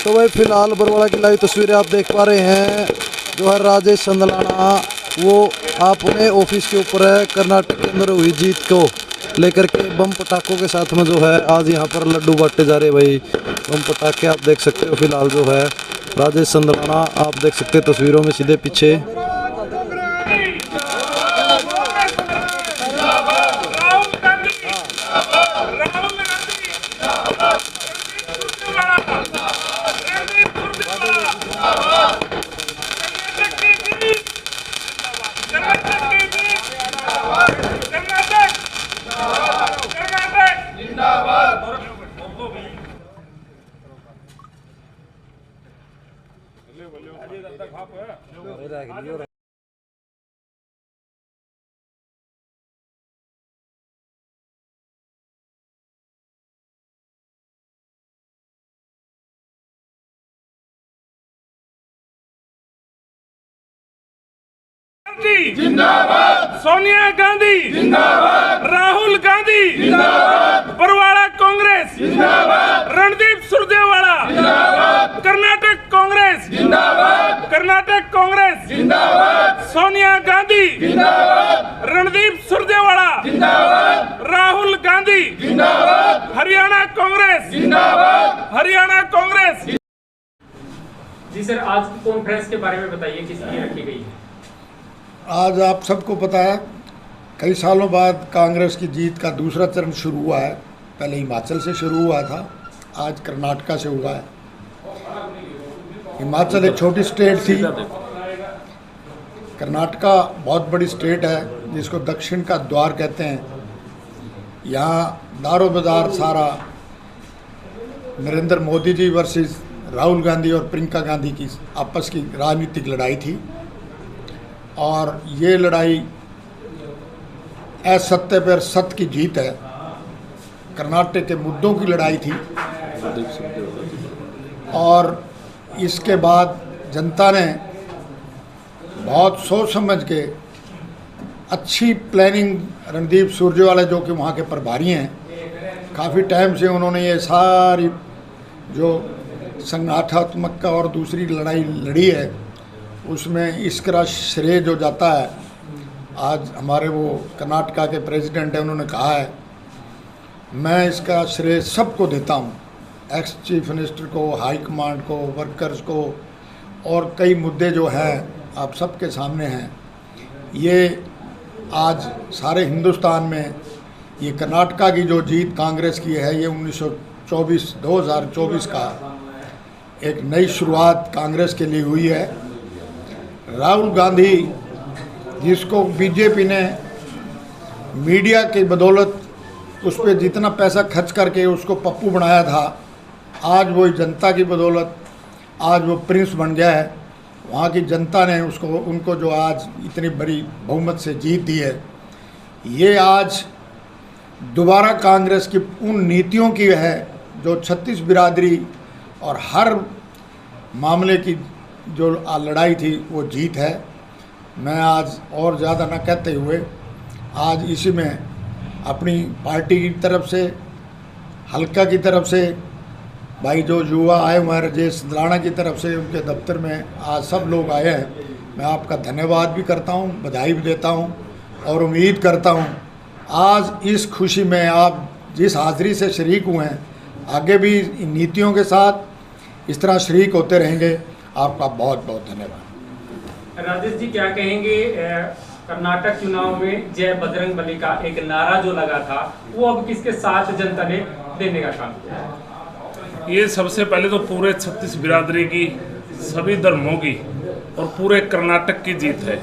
तो भाई फिलहाल बरवाड़ा की लाइव तस्वीरें आप देख पा रहे हैं। जो है राजेश संदलाना वो अपने ऑफिस के ऊपर है। कर्नाटक के अंदर हुई जीत को लेकर के बम पटाखों के साथ में जो है आज यहाँ पर लड्डू बांटे जा रहे भाई। बम पटाखे आप देख सकते हो। फिलहाल जो है राजेश संदलाना आप देख सकते हैं तस्वीरों में सीधे पीछे। जिंदाबाद, सोनिया गांधी जिंदाबाद, राहुल गांधी जिंदाबाद, बरवाड़ा कांग्रेस जिंदाबाद, रणदीप सुरजेवाला जिंदाबाद, कर्नाटक कांग्रेस जिंदाबाद, कर्नाटक कांग्रेस जिंदाबाद, सोनिया गांधी जिंदाबाद, रणदीप सुरजेवाला जिंदाबाद, राहुल गांधी जिंदाबाद, हरियाणा कांग्रेस जिंदाबाद, हरियाणा कांग्रेस। जी सर, आज की कॉन्फ्रेंस के बारे में बताइए, किस लिए रखी गई है? आज आप सबको पता है कई सालों बाद कांग्रेस की जीत का दूसरा चरण शुरू हुआ है। पहले हिमाचल से शुरू हुआ था, आज कर्नाटका से हुआ है। हिमाचल एक छोटी स्टेट थी, कर्नाटका बहुत बड़ी स्टेट है जिसको दक्षिण का द्वार कहते हैं। यहाँ दारो बाजार सारा नरेंद्र मोदी जी वर्सेस राहुल गांधी और प्रियंका गांधी की आपस की राजनीतिक लड़ाई थी और ये लड़ाई असत्य पर सत्य की जीत है। कर्नाटक के मुद्दों की लड़ाई थी और इसके बाद जनता ने बहुत सोच समझ के अच्छी प्लानिंग, रणदीप सुरजेवाला जो कि वहाँ के प्रभारी हैं, काफ़ी टाइम से उन्होंने ये सारी जो संगठनात्मक का और दूसरी लड़ाई लड़ी है उसमें इसका श्रेय जो जाता है, आज हमारे वो कर्नाटका के प्रेसिडेंट हैं, उन्होंने कहा है मैं इसका श्रेय सबको देता हूँ, एक्स चीफ मिनिस्टर को, हाई कमांड को, वर्कर्स को, और कई मुद्दे जो हैं आप सबके सामने हैं। ये आज सारे हिंदुस्तान में ये कर्नाटका की जो जीत कांग्रेस की है, ये 2024 का एक नई शुरुआत कांग्रेस के लिए हुई है। राहुल गांधी जिसको बीजेपी ने मीडिया की बदौलत उस पर जितना पैसा खर्च करके उसको पप्पू बनाया था, आज वो जनता की बदौलत आज वो प्रिंस बन गया है। वहाँ की जनता ने उनको जो आज इतनी बड़ी बहुमत से जीत दी है, ये आज दोबारा कांग्रेस की उन नीतियों की है जो 36 बिरादरी और हर मामले की जो लड़ाई थी वो जीत है। मैं आज और ज़्यादा न कहते हुए आज इसी में अपनी पार्टी की तरफ से, हल्का की तरफ से, भाई जो युवा आए हुए हैं राजेश संदलाना की तरफ से, उनके दफ्तर में आज सब लोग आए हैं, मैं आपका धन्यवाद भी करता हूं, बधाई भी देता हूं और उम्मीद करता हूं आज इस खुशी में आप जिस हाज़िरी से शरीक हुए हैं, आगे भी इन नीतियों के साथ इस तरह शरीक होते रहेंगे। आपका बहुत बहुत धन्यवाद। राजेश जी, क्या कहेंगे, कर्नाटक चुनाव में जय बजरंग बली का एक नारा जो लगा था वो अब किसके साथ जनता ने देने का काम किया? ये सबसे पहले तो पूरे 36 बिरादरी की, सभी धर्मों की और पूरे कर्नाटक की जीत है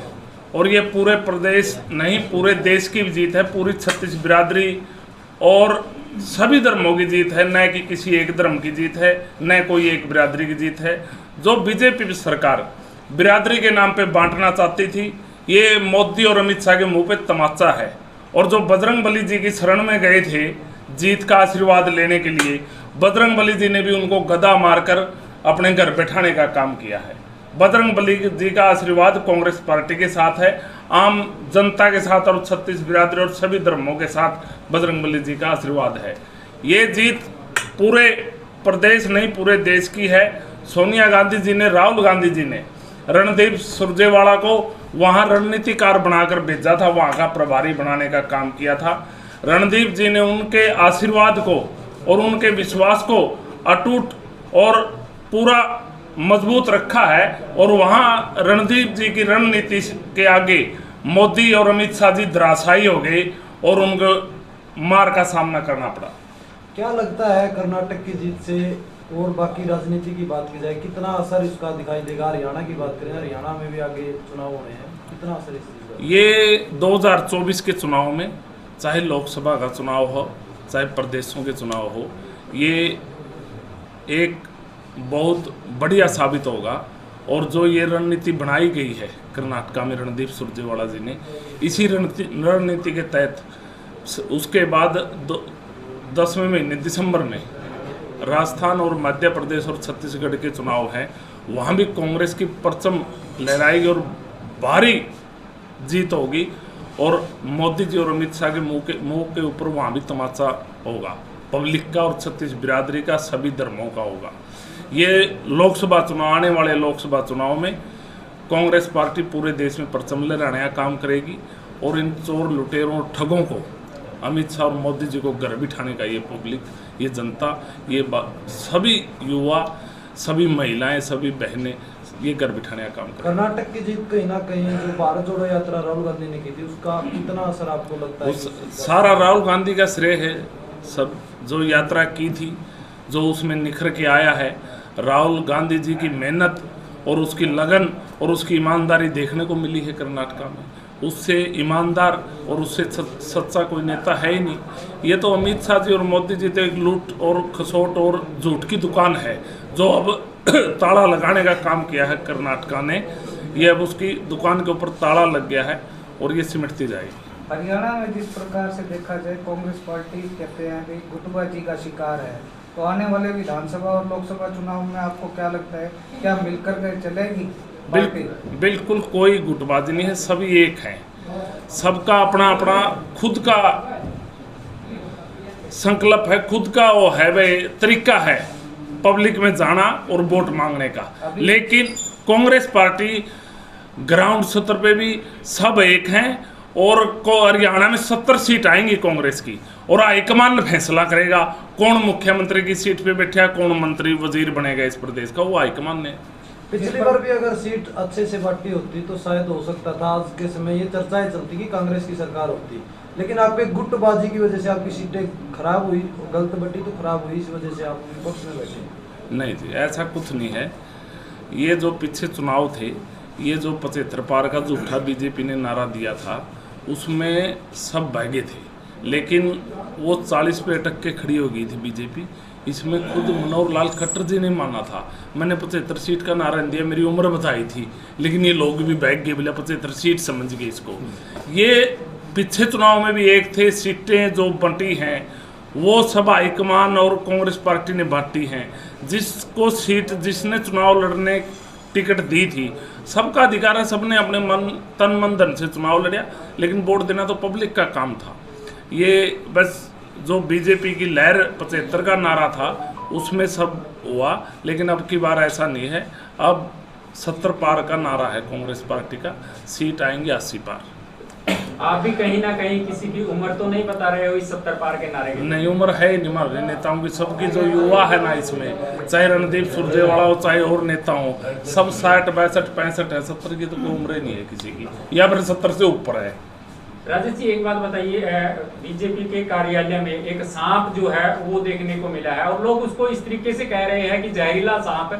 और ये पूरे प्रदेश नहीं पूरे देश की भी जीत है। पूरी 36 बिरादरी और सभी धर्मों की जीत है, न कि किसी एक धर्म की जीत है, न कोई एक बिरादरी की जीत है। जो बीजेपी सरकार बिरादरी के नाम पे बांटना चाहती थी, ये मोदी और अमित शाह के मुंह पे तमाचा है। और जो बजरंग बली जी की शरण में गए थे जीत का आशीर्वाद लेने के लिए, बजरंग बली जी ने भी उनको गदा मारकर अपने घर बैठाने का काम किया है। बजरंग बली जी का आशीर्वाद कांग्रेस पार्टी के साथ है, आम जनता के साथ और 36 बिरादरी और सभी धर्मों के साथ बजरंग बली जी का आशीर्वाद है। ये जीत पूरे प्रदेश नहीं पूरे देश की है। सोनिया गांधी जी ने, राहुल गांधी जी ने रणदीप सुरजेवाला को वहां रणनीतिकार बनाकर भेजा था, वहां का प्रभारी बनाने का काम किया था। रणदीप जी ने उनके आशीर्वाद को और उनके विश्वास को अटूट और पूरा मजबूत रखा है, और वहां रणदीप जी की रणनीति के आगे मोदी और अमित शाह जी धराशायी हो गए और उनको मार का सामना करना पड़ा। क्या लगता है कर्नाटक की जीत से और बाकी राजनीति की बात की जाए कितना असर इसका दिखाई देगा? हरियाणा की बात करें, हरियाणा में भी आगे चुनाव होने हैं, कितना असर इस चीज का? ये 2024 के चुनाव में, चाहे लोकसभा का चुनाव हो चाहे प्रदेशों के चुनाव हो, ये एक बहुत बढ़िया साबित होगा। और जो ये रणनीति बनाई गई है कर्नाटका में रणदीप सुरजेवाला जी ने, इसी रणनीति के तहत उसके बाद 10वें महीने दिसंबर में राजस्थान और मध्य प्रदेश और छत्तीसगढ़ के चुनाव हैं, वहाँ भी कांग्रेस की परचम लहराएगी और भारी जीत होगी, और मोदी जी और अमित शाह के मुंह के ऊपर वहाँ भी तमाचा होगा, पब्लिक का और छत्तीस बिरादरी का, सभी धर्मों का होगा। ये लोकसभा चुनाव, आने वाले लोकसभा चुनाव में कांग्रेस पार्टी पूरे देश में परचम लहराने का काम करेगी, और इन चोर लुटेरों और ठगों को, अमित शाह और मोदी जी को घर बिठाने का ये पब्लिक, ये जनता, ये सभी युवा, सभी महिलाएं, सभी बहनें ये घर बिठाने का काम करें। कर्नाटक की जीत कहीं ना कहीं जो भारत जोड़ो यात्रा राहुल गांधी ने की थी, उसका कितना असर आपको लगता है? सारा राहुल गांधी का श्रेय है। सब जो यात्रा की थी, जो उसमें निखर के आया है, राहुल गांधी जी की मेहनत और उसकी लगन और उसकी ईमानदारी देखने को मिली है कर्नाटका में। उससे ईमानदार और उससे सच्चा कोई नेता है ही नहीं। ये तो अमित शाह जी और मोदी जी तो एक लूट और खसोट और झूठ की दुकान है, जो अब ताला लगाने का काम किया है कर्नाटका ने। ये अब उसकी दुकान के ऊपर ताला लग गया है और ये सिमटती जाएगी। हरियाणा में जिस प्रकार से देखा जाए, कांग्रेस पार्टी कहते हैं कि गुटबाजी का शिकार है, तो आने वाले विधानसभा और लोकसभा चुनाव में आपको क्या लगता है, क्या मिलकर के चलेगी? बिल्कुल कोई गुटबाजी नहीं है, सभी एक हैं। सबका अपना अपना खुद का संकल्प है, खुद का वो है भाई तरीका है पब्लिक में जाना और वोट मांगने का। लेकिन कांग्रेस पार्टी ग्राउंड स्तर पे भी सब एक हैं, और हरियाणा में 70 सीट आएंगी कांग्रेस की, और हाईकमान फैसला करेगा कौन मुख्यमंत्री की सीट पे बैठा, कौन मंत्री वजीर बनेगा इस प्रदेश का, वो हाईकमान ने। पिछली बार भी अगर सीट अच्छे से बांटी होती तो शायद हो सकता था, आज के समय ये चर्चाएं चलती कि कांग्रेस की सरकार होती, लेकिन आप एक गुटबाजी की वजह से आपकी सीटें खराब हुई, गलत बटी तो खराब हुई, इस वजह से आप विपक्ष में बैठे। नहीं जी, ऐसा कुछ नहीं है। ये जो पीछे चुनाव थे, ये जो 75 पार का झूठा बीजेपी ने नारा दिया था, उसमें सब भागे थे, लेकिन वो 40 पे अटक के खड़ी हो गई थी बीजेपी। इसमें खुद मनोहर लाल खट्टर जी ने माना था, मैंने 75 सीट का नारा दिया, मेरी उम्र बताई थी, लेकिन ये लोग भी बैठ गए, बोला 75 सीट समझ गए इसको। ये पिछले चुनाव में भी एक थे, सीटें जो बंटी हैं वो सब हाईकमान और कांग्रेस पार्टी ने बांटी हैं। जिसको सीट, जिसने चुनाव लड़ने टिकट दी थी, सबका अधिकार है, सबने अपने तन मन धन से चुनाव लड़ा, लेकिन वोट देना तो पब्लिक का काम था। ये बस जो बीजेपी की लहर 75 का नारा था उसमें सब हुआ, लेकिन अब की बार ऐसा नहीं है। अब 70 पार का नारा है कांग्रेस पार्टी का, सीट आएंगे 80 पार। आप भी कहीं ना कहीं किसी की उम्र तो नहीं बता रहे हो इस 70 पार के नारे की? नहीं, उम्र है ही नहीं हमारे नेताओं की, सबकी जो युवा है ना इसमें, चाहे रणदीप सुरजेवाला हो चाहे और नेता हो, सब 60, 62, 65 है, 70 की तो कोई उम्र ही नहीं है किसी की, या फिर 70 से ऊपर है। राजेश जी, एक बात बताइए, बीजेपी के कार्यालय में एक सांप जो है वो देखने को मिला है, और लोग उसको इस तरीके से कह रहे हैं कि जहरीला सांप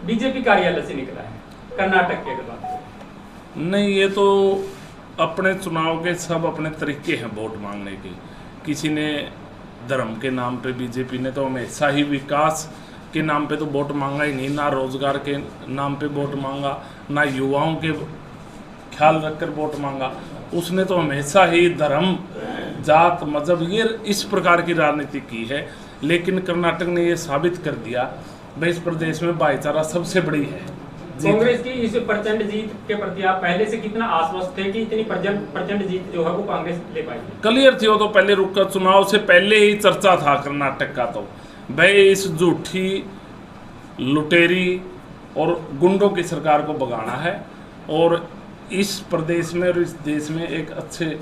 बीजेपी कार्यालय से निकला है कर्नाटक के बाद। नहीं, ये तो अपने चुनाव के सब अपने तरीके हैं वोट मांगने के। किसी ने धर्म के नाम पे, बीजेपी ने तो हमेशा ही विकास के नाम पे तो वोट मांगा ही नहीं, ना रोजगार के नाम पे वोट मांगा, ना युवाओं के ख्याल रखकर वोट मांगा। उसने तो हमेशा ही धर्म, जात, मजहब, ये इस प्रकार की राजनीति की है। लेकिन कर्नाटक ने ये साबित कर दिया भाई इस प्रदेश में भाईचारा सबसे बड़ी है। कांग्रेस की इस प्रचंड जीत के प्रति आप पहले से कितना आश्वस्त थे कि इतनी प्रचंड जीत जो है वो कांग्रेस ले पाएगी? क्लियर थी वो तो, पहले रुका चुनाव से पहले ही चर्चा था कर्नाटक का, तो भाई इस झूठी, लुटेरी और गुंडों की सरकार को भगाना है और इस प्रदेश में और इस देश में एक अच्छे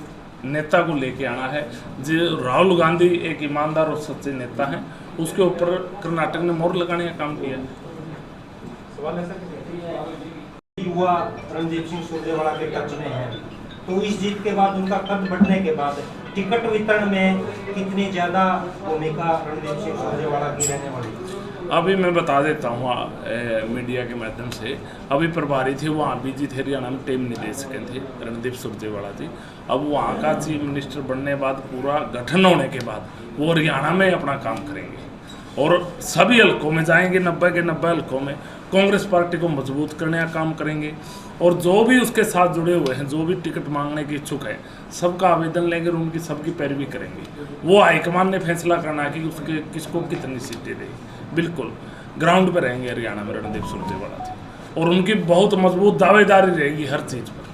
नेता को लेके आना है। जो राहुल गांधी एक ईमानदार और सच्चे नेता हैं, उसके ऊपर कर्नाटक ने मोहर लगाने का काम किया। सवाल है सर, युवा रणदीप सिंह सुरजेवाला के टच में है, तो इस जीत के बाद उनका कद बढ़ने के बाद टिकट वितरण में कितनी ज़्यादा भूमिका रणदीप सिंह सुरजेवाला की रहने वाली? अभी मैं बता देता हूँ मीडिया के माध्यम से, अभी प्रभारी थे वहाँ बिजी थे, हरियाणा में टीम नहीं दे सके थे रणदीप सुरजेवाला जी। अब वहाँ का चीफ मिनिस्टर बनने बाद पूरा गठन होने के बाद वो हरियाणा में अपना काम करेंगे और सभी हलकों में जाएंगे, 90 के 90 हलकों में कांग्रेस पार्टी को मजबूत करने का काम करेंगे। और जो भी उसके साथ जुड़े हुए हैं, जो भी टिकट मांगने के इच्छुक है, सबका आवेदन लेंगे और उनकी सबकी पैरवी करेंगे। वो हाईकमान ने फैसला करना है कि उसके किसको कितनी सीटें देगी। बिल्कुल ग्राउंड पे रहेंगे हरियाणा में रणदीप सुरजेवाला जी, और उनकी बहुत मजबूत दावेदारी रहेगी हर चीज़ पर।